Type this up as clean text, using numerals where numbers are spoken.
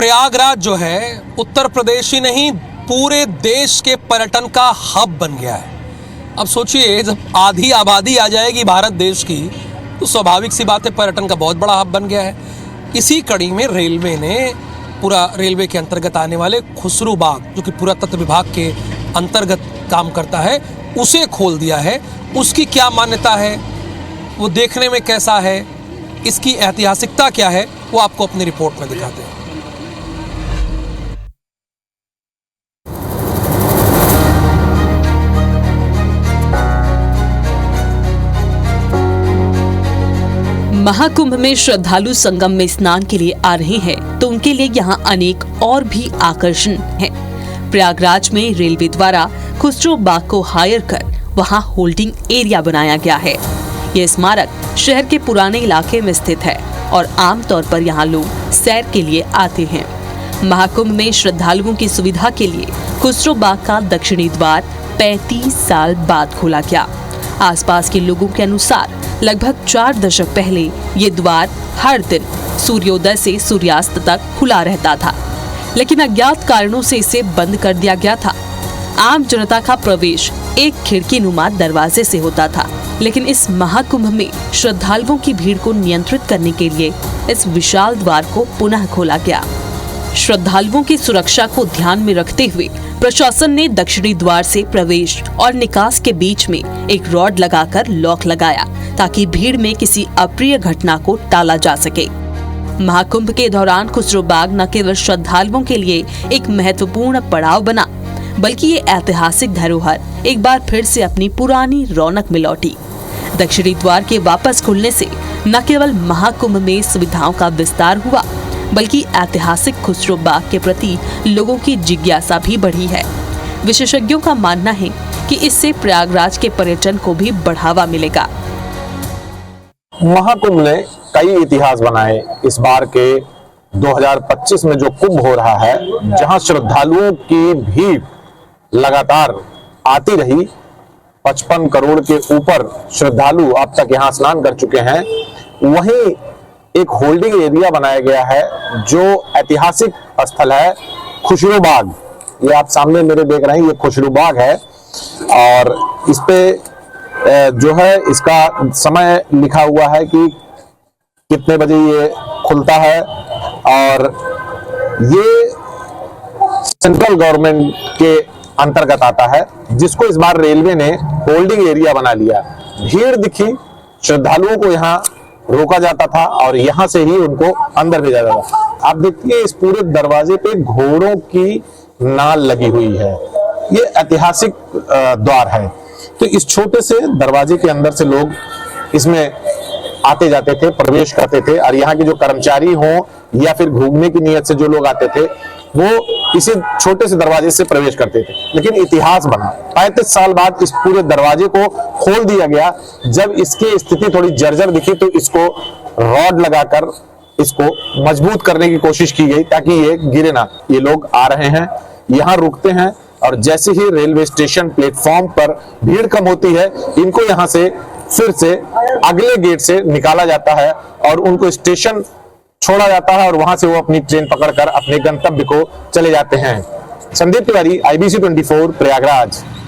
प्रयागराज जो है उत्तर प्रदेश ही नहीं पूरे देश के पर्यटन का हब बन गया है। अब सोचिए जब आधी आबादी आ जाएगी भारत देश की तो स्वाभाविक सी बात है पर्यटन का बहुत बड़ा हब बन गया है। इसी कड़ी में रेलवे ने पूरा रेलवे के अंतर्गत आने वाले खुसरू बाग जो कि पुरातत्व विभाग के अंतर्गत काम करता है उसे खोल दिया है। उसकी क्या मान्यता है, वो देखने में कैसा है, इसकी ऐतिहासिकता क्या है, वो आपको अपनी रिपोर्ट में दिखाते हैं। महाकुंभ में श्रद्धालु संगम में स्नान के लिए आ रहे हैं तो उनके लिए यहाँ अनेक और भी आकर्षण हैं। प्रयागराज में रेलवे द्वारा खुसरो बाग को हायर कर वहाँ होल्डिंग एरिया बनाया गया है। यह स्मारक शहर के पुराने इलाके में स्थित है और आमतौर पर यहाँ लोग सैर के लिए आते हैं। महाकुंभ में श्रद्धालुओं की सुविधा के लिए खुसरो बाग का दक्षिणी द्वार 35 साल बाद खोला गया। आसपास के लोगों के अनुसार लगभग 4 दशक पहले ये द्वार हर दिन सूर्योदय से सूर्यास्त तक खुला रहता था, लेकिन अज्ञात कारणों से इसे बंद कर दिया गया था। आम जनता का प्रवेश एक खिड़की नुमा दरवाजे से होता था, लेकिन इस महाकुंभ में श्रद्धालुओं की भीड़ को नियंत्रित करने के लिए इस विशाल द्वार को पुनः खोला गया। श्रद्धालुओं की सुरक्षा को ध्यान में रखते हुए प्रशासन ने दक्षिणी द्वार से प्रवेश और निकास के बीच में एक रॉड लगाकर लॉक लगाया ताकि भीड़ में किसी अप्रिय घटना को टाला जा सके। महाकुंभ के दौरान खुसरो बाग न केवल श्रद्धालुओं के लिए एक महत्वपूर्ण पड़ाव बना, बल्कि ये ऐतिहासिक धरोहर एक बार फिर से अपनी पुरानी रौनक में लौटी। दक्षिणी द्वार के वापस खुलने से न केवल महाकुंभ में सुविधाओं का विस्तार हुआ, बल्कि ऐतिहासिक खुसरो बाग के प्रति लोगों की जिज्ञासा भी बढ़ी है। विशेषज्ञों का मानना है कि इससे प्रयागराज के पर्यटन को भी बढ़ावा मिलेगा। महाकुंभ ने कई इतिहास बनाए। इस बार के 2025 में जो कुंभ हो रहा है, जहां श्रद्धालुओं की भीड़ लगातार आती रही, 55 करोड़ के ऊपर श्रद्धालु अब तक यहां स्नान कर चुके हैं। वहीं एक होल्डिंग एरिया बनाया गया है जो ऐतिहासिक स्थल है खुसरो बाग। ये आप सामने मेरे देख रहे हैं, ये खुसरो बाग है और इस पे जो है इसका समय लिखा हुआ है कि कितने बजे ये खुलता है। और ये सेंट्रल गवर्नमेंट के अंतर्गत आता है, जिसको इस बार रेलवे ने होल्डिंग एरिया बना लिया। भीड़ दिखी, श्रद्धालुओं को यहाँ रोका जाता था और यहाँ से ही उनको अंदर भेजा जाता था। आप देखिए इस पूरे दरवाजे पे घोड़ों की नाल लगी हुई है। ये ऐतिहासिक द्वार है। तो इस छोटे से दरवाजे के अंदर से लोग इसमें आते जाते थे, प्रवेश करते थे और यहाँ के जो कर्मचारी हों या फिर घूमने की नियत से जो लोग आते थे वो इसी छोटे से दरवाजे से प्रवेश करते थे। लेकिन इतिहास बना, 35 साल बाद इस पूरे दरवाजे को खोल दिया गया। जब इसकी स्थिति थोड़ी जर्जर दिखी तो इसको रॉड लगाकर इसको मजबूत करने की कोशिश की गई ताकि ये गिरे ना। ये लोग आ रहे हैं, यहाँ रुकते हैं और जैसे ही रेलवे स्टेशन प्लेटफॉर्म पर भीड़ कम होती है, इनको यहाँ से फिर से अगले गेट से निकाला जाता है और उनको स्टेशन छोड़ा जाता है और वहां से वो अपनी ट्रेन पकड़कर अपने गंतव्य को चले जाते हैं। संदीप तिवारी, IBC 24, प्रयागराज।